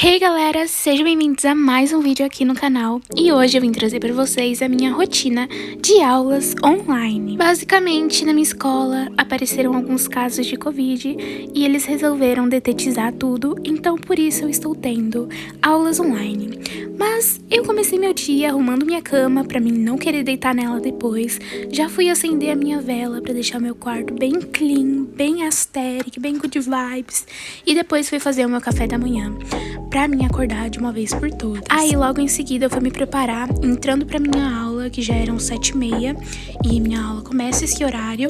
Hey galera, sejam bem-vindos a mais um vídeo aqui no canal e hoje eu vim trazer para vocês a minha rotina de aulas online. Basicamente, na minha escola apareceram alguns casos de Covid e eles resolveram detetizar tudo, então por isso eu estou tendo aulas online. Mas eu comecei meu dia arrumando minha cama para mim não querer deitar nela depois, já fui acender a minha vela para deixar meu quarto bem clean, bem aesthetic, bem good vibes e depois fui fazer o meu café da manhã pra mim acordar de uma vez por todas. Aí logo em seguida eu fui me preparar, entrando pra minha aula, que já eram 7h30, e minha aula começa esse horário.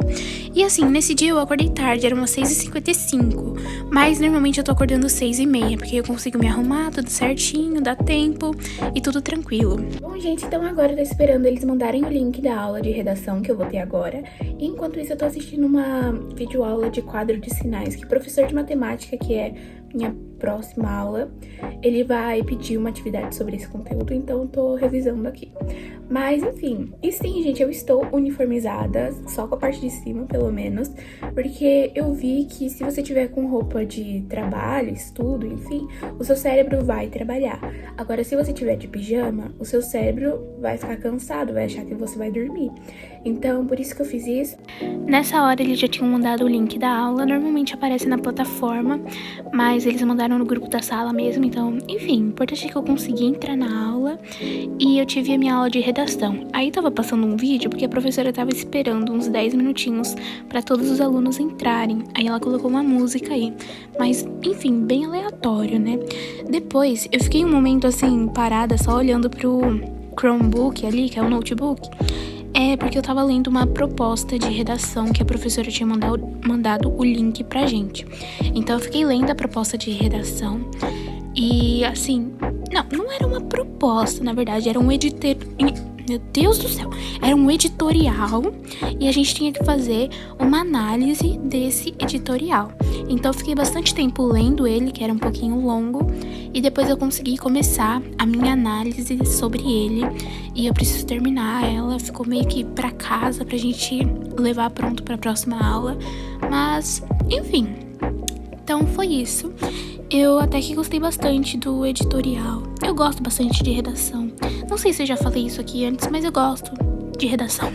E assim, nesse dia eu acordei tarde, eram umas 6h55, mas normalmente eu tô acordando 6h30, porque eu consigo me arrumar tudo certinho, dá tempo e tudo tranquilo. Bom, gente, então agora eu tô esperando eles mandarem o link da aula de redação que eu vou ter agora. E enquanto isso eu tô assistindo uma videoaula de quadro de sinais, que o professor de matemática, que é minha próxima aula, ele vai pedir uma atividade sobre esse conteúdo, então eu tô revisando aqui. Mas enfim, e sim, gente, eu estou uniformizada, só com a parte de cima, pelo menos, porque eu vi que se você tiver com roupa de trabalho, estudo, enfim, o seu cérebro vai trabalhar. Agora, se você tiver de pijama, o seu cérebro vai ficar cansado, vai achar que você vai dormir. Então, por isso que eu fiz isso. Nessa hora, eles já tinham mandado o link da aula, normalmente aparece na plataforma, mas eles mandaram no grupo da sala mesmo, então, enfim, o importante é que eu consegui entrar na aula e eu tive a minha aula de redação. Aí tava passando um vídeo porque a professora tava esperando uns 10 minutinhos pra todos os alunos entrarem. Aí ela colocou uma música aí, mas enfim, bem aleatório, né? Depois eu fiquei um momento assim parada só olhando pro Chromebook ali, que é o notebook. É porque eu tava lendo uma proposta de redação que a professora tinha mandado o link pra gente. Então eu fiquei lendo a proposta de redação e assim, não era uma proposta, na verdade, era um meu Deus do céu, era um editorial e a gente tinha que fazer uma análise desse editorial. Então eu fiquei bastante tempo lendo ele, que era um pouquinho longo, e depois eu consegui começar a minha análise sobre ele e eu preciso terminar ela, ficou meio que pra casa pra gente levar pronto pra próxima aula, mas enfim, então foi isso. Eu até que gostei bastante do editorial. Eu gosto bastante de redação. Não sei se eu já falei isso aqui antes, mas eu gosto de redação.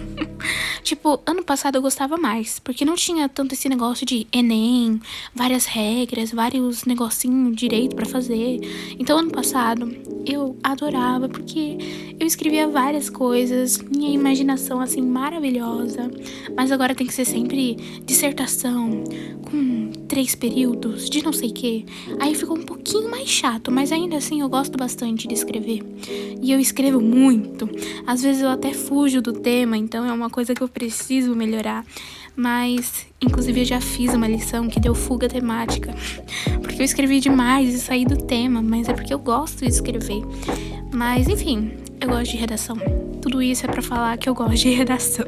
Tipo, ano passado eu gostava mais, porque não tinha tanto esse negócio de Enem, várias regras, vários negocinhos direito pra fazer. Então, ano passado eu adorava, porque eu escrevia várias coisas, minha imaginação assim maravilhosa. Mas agora tem que ser sempre dissertação, com 3 períodos de não sei o que. Aí ficou um pouquinho mais chato, mas ainda assim eu gosto bastante de escrever. E eu escrevo muito. Às vezes eu até fujo do tema, então é uma coisa que eu preciso melhorar. Mas, inclusive, eu já fiz uma lição que deu fuga temática. Porque eu escrevi demais e saí do tema, mas é porque eu gosto de escrever. Mas, enfim, eu gosto de redação. Tudo isso é pra falar que eu gosto de redação.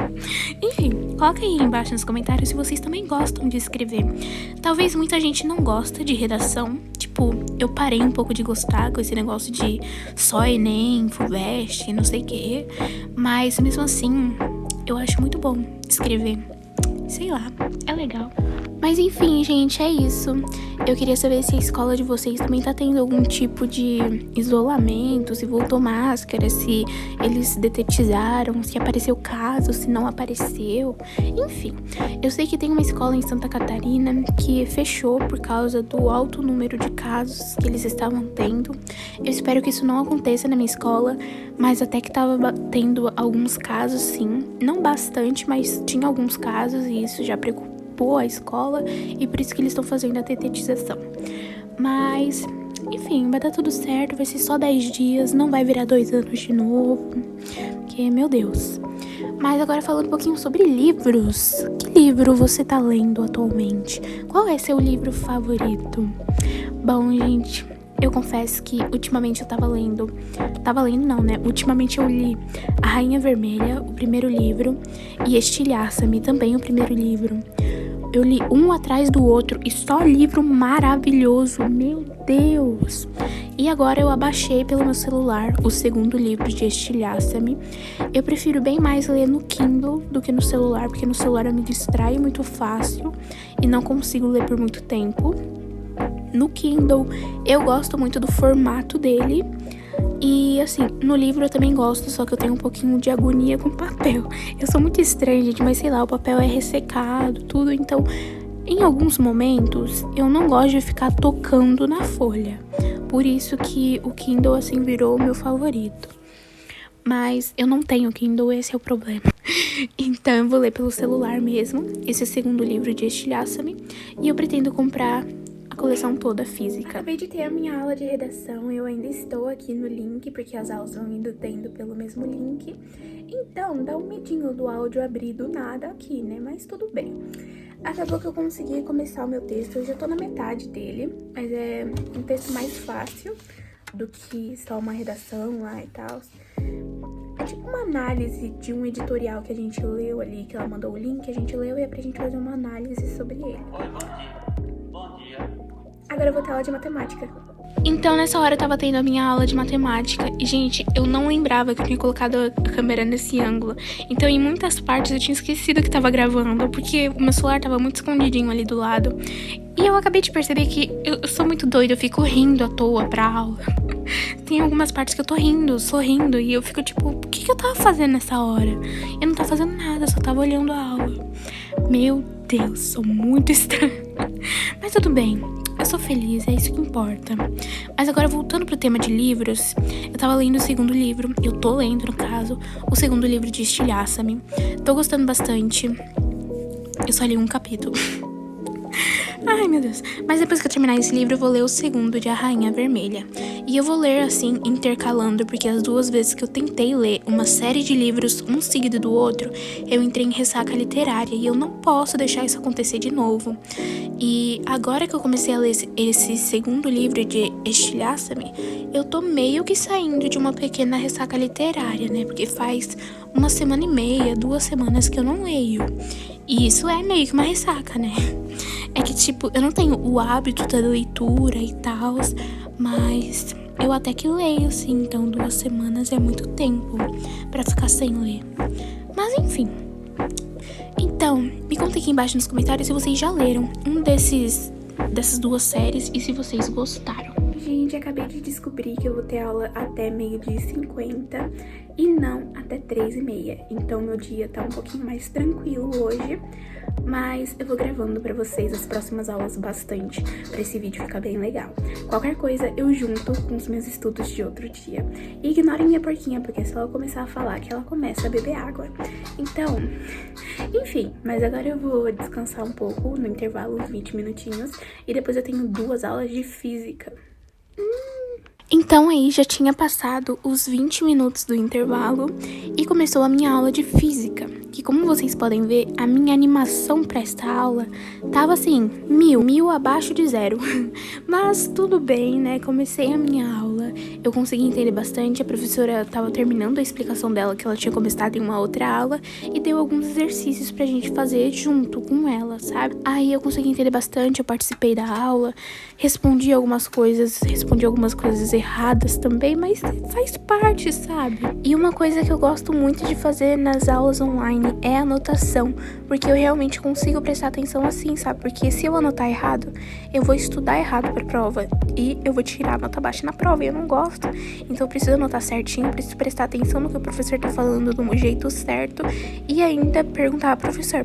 Enfim, coloca aí embaixo nos comentários se vocês também gostam de escrever. Talvez muita gente não gosta de redação. Tipo, eu parei um pouco de gostar com esse negócio de só Enem, FUVEST, não sei o quê. Mas, mesmo assim, eu acho muito bom escrever. Sei lá, é legal. Mas enfim, gente, é isso. Eu queria saber se a escola de vocês também tá tendo algum tipo de isolamento, se voltou máscara, se eles detetizaram, se apareceu caso, se não apareceu. Enfim, eu sei que tem uma escola em Santa Catarina que fechou por causa do alto número de casos que eles estavam tendo. Eu espero que isso não aconteça na minha escola, mas até que tava tendo alguns casos, sim. Não bastante, mas tinha alguns casos e isso já preocupou a escola e por isso que eles estão fazendo a detetização. Mas, enfim, vai dar tudo certo, vai ser só 10 dias, não vai virar 2 anos de novo, porque, meu Deus. Mas agora falando um pouquinho sobre livros. Que livro você tá lendo atualmente? Qual é seu livro favorito? Bom, gente, eu confesso que ultimamente eu tava lendo não, né? Ultimamente eu li A Rainha Vermelha, o primeiro livro, e Estilhaça-me, também o primeiro livro. Eu li um atrás do outro e só livro maravilhoso, meu Deus! E agora eu abaixei pelo meu celular o segundo livro de Estilhaça-me. Eu prefiro bem mais ler no Kindle do que no celular, porque no celular eu me distraio muito fácil e não consigo ler por muito tempo. no Kindle eu gosto muito do formato dele. E assim, no livro eu também gosto, só que eu tenho um pouquinho de agonia com papel. Eu sou muito estranha, gente, mas sei lá, o papel é ressecado, tudo, então em alguns momentos eu não gosto de ficar tocando na folha. Por isso que o Kindle assim virou o meu favorito. Mas eu não tenho Kindle, esse é o problema. Então eu vou ler pelo celular mesmo. Esse é o segundo livro de Estilhaça-me. E eu pretendo comprar a coleção toda física. Acabei de ter a minha aula de redação. Eu ainda estou aqui no link, porque as aulas vão indo tendo pelo mesmo link. Então dá um medinho do áudio abrir do nada aqui, né? Mas tudo bem. Acabou que eu consegui começar o meu texto. Eu já tô na metade dele. Mas é um texto mais fácil do que só uma redação lá e tal. É tipo uma análise de um editorial que a gente leu ali, que ela mandou o link, a gente leu e é pra gente fazer uma análise sobre ele. Oi, bom dia. Bom dia. Agora eu vou ter aula de matemática. Então, nessa hora eu tava tendo a minha aula de matemática e, gente, eu não lembrava que eu tinha colocado a câmera nesse ângulo. Então, em muitas partes eu tinha esquecido que tava gravando, porque o meu celular tava muito escondidinho ali do lado. E eu acabei de perceber que eu sou muito doida, eu fico rindo à toa pra aula. Tem algumas partes que eu tô rindo, sorrindo, e eu fico tipo, o que eu tava fazendo nessa hora? Eu não tava fazendo nada, só tava olhando a aula. Meu Deus, sou muito estranha. Mas tudo bem, eu sou feliz, é isso que importa. Mas agora, voltando pro tema de livros, eu tava lendo o segundo livro, eu tô lendo, no caso, o segundo livro de Estilhaça-me. Tô gostando bastante. Eu só li um capítulo. Ai, meu Deus. Mas depois que eu terminar esse livro, eu vou ler o segundo, de A Rainha Vermelha. E eu vou ler, assim, intercalando, porque as duas vezes que eu tentei ler uma série de livros, um seguido do outro, eu entrei em ressaca literária. E eu não posso deixar isso acontecer de novo. E agora que eu comecei a ler esse segundo livro de Estilhaça-me, eu tô meio que saindo de uma pequena ressaca literária, né? Porque faz 1,5, 2 semanas que eu não leio. E isso é meio que uma ressaca, né? É que, tipo, eu não tenho o hábito da leitura e tal, mas eu até que leio, assim, então 2 semanas é muito tempo pra ficar sem ler. Mas, enfim. Então, me conta aqui embaixo nos comentários se vocês já leram dessas 2 séries e se vocês gostaram. Gente, acabei de descobrir que eu vou ter aula até 12h50 e não até 3h30. Então, meu dia tá um pouquinho mais tranquilo hoje. Mas eu vou gravando pra vocês as próximas aulas bastante, pra esse vídeo ficar bem legal. Qualquer coisa eu junto com os meus estudos de outro dia. E ignorem minha porquinha, porque se ela começar a falar que ela começa a beber água. Então, enfim, mas agora eu vou descansar um pouco no intervalo, uns 20 minutinhos. E depois eu tenho 2 aulas de física. Então aí já tinha passado os 20 minutos do intervalo e começou a minha aula de física, que como vocês podem ver, a minha animação para esta aula tava assim, 1000 abaixo de 0. Mas tudo bem, né? Comecei a minha aula, eu consegui entender bastante, a professora tava terminando a explicação dela, que ela tinha começado em uma outra aula, e deu alguns exercícios pra gente fazer junto com ela, sabe? Aí eu consegui entender bastante, eu participei da aula, respondi algumas coisas erradas também, mas faz parte, sabe? E uma coisa que eu gosto muito de fazer nas aulas online é a anotação, porque eu realmente consigo prestar atenção assim, sabe? Porque se eu anotar errado, eu vou estudar errado pra prova e eu vou tirar a nota baixa na prova e eu não gosto. Então eu preciso anotar certinho, preciso prestar atenção no que o professor tá falando do jeito certo e ainda perguntar, professor,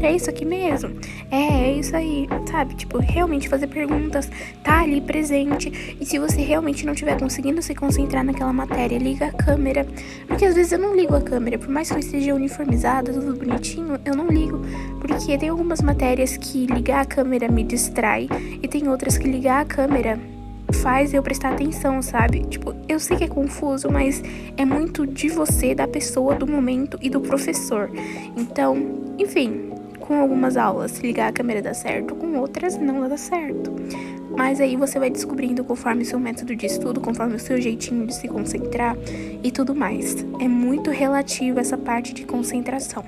é isso aqui mesmo? É isso aí, sabe? Tipo, realmente fazer perguntas, tá ali presente. E se você realmente não estiver conseguindo se concentrar naquela matéria, liga a câmera, porque às vezes eu não ligo a câmera, por mais que eu esteja uniformizada, tudo bonitinho, eu não ligo, porque tem algumas matérias que ligar a câmera me distrai e tem outras que ligar a câmera faz eu prestar atenção, sabe? Tipo, eu sei que é confuso, mas é muito de você, da pessoa, do momento e do professor. Então, enfim, com algumas aulas ligar a câmera dá certo, com outras não dá certo. Mas aí você vai descobrindo conforme o seu método de estudo, conforme o seu jeitinho de se concentrar e tudo mais. É muito relativo essa parte de concentração.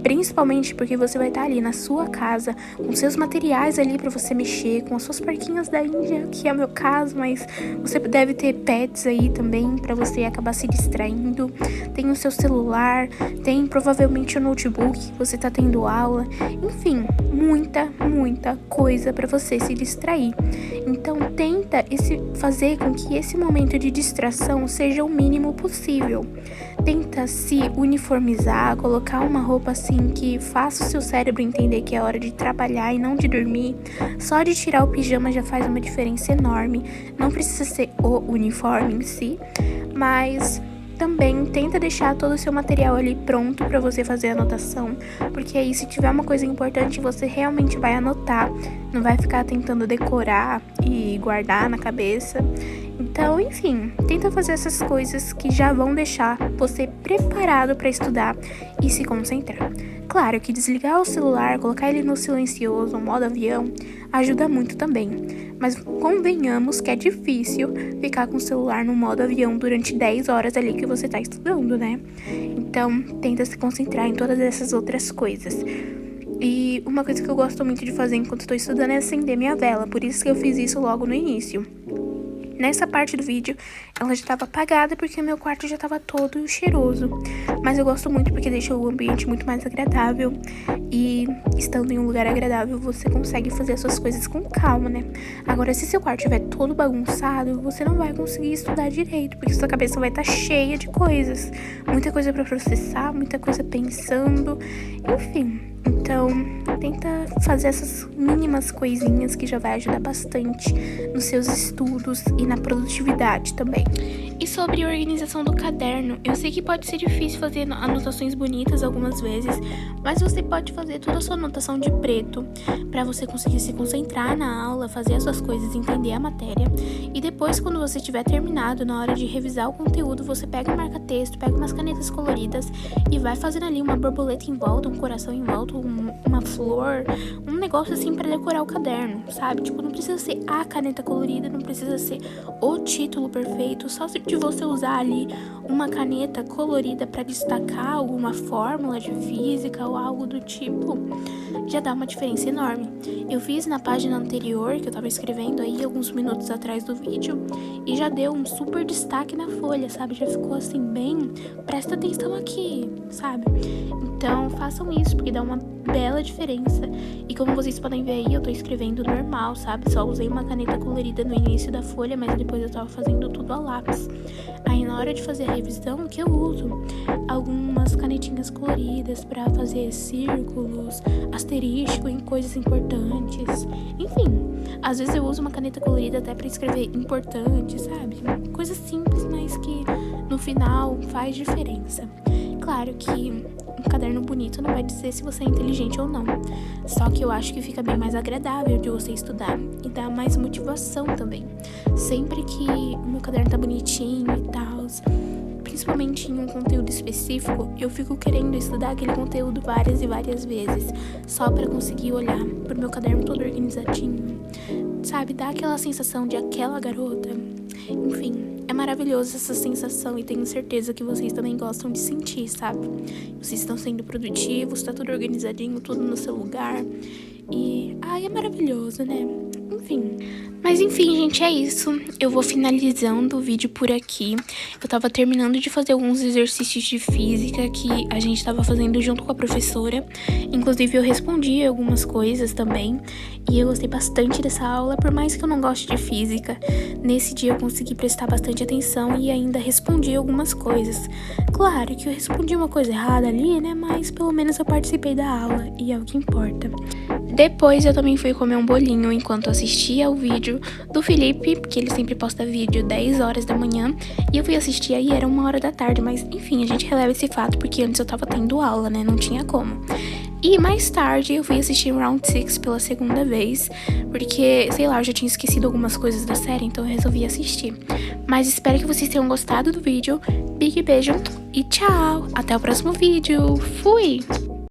Principalmente porque você vai estar ali na sua casa, com seus materiais ali pra você mexer, com as suas porquinhas da Índia, que é o meu caso, mas você deve ter pets aí também pra você acabar se distraindo. Tem o seu celular, tem provavelmente o notebook, você tá tendo aula. Enfim, muita coisa pra você se distrair. Então, tenta fazer com que esse momento de distração seja o mínimo possível. Tenta se uniformizar, colocar uma roupa assim que faça o seu cérebro entender que é hora de trabalhar e não de dormir. Só de tirar o pijama já faz uma diferença enorme. Não precisa ser o uniforme em si, mas também tenta deixar todo o seu material ali pronto para você fazer a anotação, porque aí se tiver uma coisa importante você realmente vai anotar, não vai ficar tentando decorar e guardar na cabeça. Então, enfim, tenta fazer essas coisas que já vão deixar você preparado para estudar e se concentrar. Claro que desligar o celular, colocar ele no silencioso, modo avião, ajuda muito também. Mas convenhamos que é difícil ficar com o celular no modo avião durante 10 horas ali que você tá estudando, né? Então, tenta se concentrar em todas essas outras coisas. E uma coisa que eu gosto muito de fazer enquanto estou estudando é acender minha vela, por isso que eu fiz isso logo no início. Nessa parte do vídeo, ela já estava apagada porque meu quarto já estava todo cheiroso. Mas eu gosto muito porque deixa o ambiente muito mais agradável. E estando em um lugar agradável, você consegue fazer as suas coisas com calma, né? Agora, se seu quarto estiver todo bagunçado, você não vai conseguir estudar direito, porque sua cabeça vai estar cheia de coisas. Muita coisa para processar, muita coisa pensando, enfim. Então, tenta fazer essas mínimas coisinhas que já vai ajudar bastante nos seus estudos e na produtividade também. E sobre a organização do caderno, eu sei que pode ser difícil fazer anotações bonitas algumas vezes, mas você pode fazer toda a sua anotação de preto, para você conseguir se concentrar na aula, fazer as suas coisas, entender a matéria. E depois, quando você tiver terminado, na hora de revisar o conteúdo, você pega um marca-texto, pega umas canetas coloridas e vai fazendo ali uma borboleta em volta, um coração em volta, uma flor, um negócio assim para decorar o caderno, sabe? Tipo, não precisa ser a caneta colorida, não precisa ser o título perfeito, só de você usar ali uma caneta colorida para destacar alguma fórmula de física ou algo do tipo, já dá uma diferença enorme. Eu fiz na página anterior, que eu tava escrevendo aí alguns minutos atrás do vídeo, e já deu um super destaque na folha, sabe? Já ficou assim bem, presta atenção aqui, sabe? Então façam isso, porque dá uma bela diferença. E como vocês podem ver aí, eu tô escrevendo normal, sabe? Só usei uma caneta colorida no início da folha, mas depois eu tava fazendo tudo a lápis. Aí na hora de fazer a revisão, o que eu uso? Algumas canetinhas coloridas pra fazer círculos, asterisco em coisas importantes. Enfim, às vezes eu uso uma caneta colorida até pra escrever importante, sabe? Coisa simples, mas que no final faz diferença. Claro que um caderno bonito não vai dizer se você é inteligente ou não. Só que eu acho que fica bem mais agradável de você estudar e dá mais motivação também. Sempre que o meu caderno tá bonitinho e tal, principalmente em um conteúdo específico, eu fico querendo estudar aquele conteúdo várias e várias vezes, só pra conseguir olhar pro meu caderno todo organizadinho, sabe? Dá aquela sensação de aquela garota. Enfim, é maravilhoso essa sensação e tenho certeza que vocês também gostam de sentir, sabe? Vocês estão sendo produtivos, tá tudo organizadinho, tudo no seu lugar. E, é maravilhoso, né? Mas enfim, gente, é isso. Eu vou finalizando o vídeo por aqui. Eu tava terminando de fazer alguns exercícios de física que a gente tava fazendo junto com a professora. Inclusive, eu respondi algumas coisas também. E eu gostei bastante dessa aula, por mais que eu não goste de física. Nesse dia eu consegui prestar bastante atenção e ainda respondi algumas coisas. Claro que eu respondi uma coisa errada ali, né? Mas pelo menos eu participei da aula e é o que importa. Depois eu também fui comer um bolinho enquanto assistia ao vídeo do Felipe, porque ele sempre posta vídeo 10 horas da manhã, e eu fui assistir aí, era 1h da tarde, mas enfim, a gente releva esse fato porque antes eu tava tendo aula, né, não tinha como. E mais tarde eu fui assistir Round 6 pela segunda vez, porque, sei lá, eu já tinha esquecido algumas coisas da série, então eu resolvi assistir. Mas espero que vocês tenham gostado do vídeo, big beijo e tchau! Até o próximo vídeo, fui!